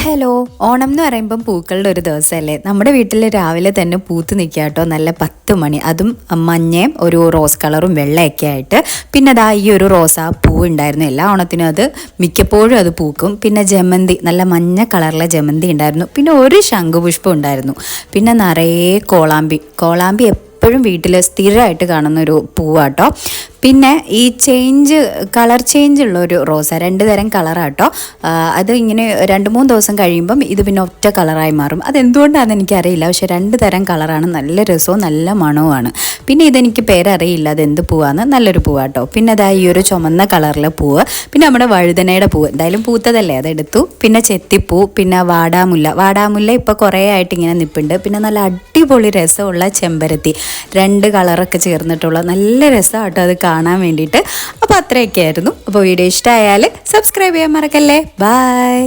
Hello, Onam എന്ന് പറയുമ്പം പൂക്കളുടെ ഒരു ദിവസമല്ലേ. നമ്മുടെ വീട്ടിൽ രാവിലെ തന്നെ പൂത്ത് നിൽക്കുക കേട്ടോ. നല്ല 10 മണി, അതും മഞ്ഞയും ഒരു റോസ് കളറും വെള്ളയൊക്കെ ആയിട്ട്. പിന്നെ അതാ ഈ ഒരു റോസാ പൂ ഉണ്ടായിരുന്നു. എല്ലാ ഓണത്തിനും അത് മിക്കപ്പോഴും അത് പൂക്കും. പിന്നെ ജമന്തി, നല്ല മഞ്ഞ കളറിലെ ജമന്തി ഉണ്ടായിരുന്നു. പിന്നെ ഒരു ശംഖുപുഷ്പം ഉണ്ടായിരുന്നു. പിന്നെ നിറയെ കോളാമ്പി എപ്പോഴും വീട്ടിൽ സ്ഥിരമായിട്ട് കാണുന്നൊരു പൂവാട്ടോ. പിന്നെ ഈ കളർ ചേഞ്ച് ഉള്ള ഒരു റോസ, 2 തരം കളറാട്ടോ. അത് ഇങ്ങനെ 2-3 ദിവസം കഴിയുമ്പം ഇത് പിന്നെ ഒറ്റ കളറായി മാറും. അതെന്തുകൊണ്ടാണെന്ന് എനിക്കറിയില്ല, പക്ഷെ 2 തരം കളറാണ്. നല്ല രസവും നല്ല മണവുമാണ്. പിന്നെ ഇതെനിക്ക് പേരറിയില്ല അതെന്ത് പൂവാന്ന്. നല്ലൊരു പൂവാട്ടോ. പിന്നെ അതാ ഈ ഒരു ചുമന്ന കളറിലെ പൂവ്. പിന്നെ നമ്മുടെ വഴുതനയുടെ പൂവ് എന്തായാലും പൂത്തതല്ലേ, അതെടുത്തു. പിന്നെ ചെത്തിപ്പൂ, പിന്നെ വാടാമുല്ല ഇപ്പോൾ കുറേ ആയിട്ട് ഇങ്ങനെ നിൽപ്പുണ്ട്. പിന്നെ നല്ല അടിപൊളി രസമുള്ള ചെമ്പരത്തി, 2 കളറൊക്കെ ചേർന്നിട്ടുള്ള നല്ല രസമാട്ടോ അത് കാണാൻ വേണ്ടിയിട്ട്. അപ്പോൾ അത്രയൊക്കെ ആയിരുന്നു. അപ്പോൾ വീഡിയോ ഇഷ്ടമായാൽ സബ്സ്ക്രൈബ് ചെയ്യാൻ മറക്കല്ലേ. ബൈ.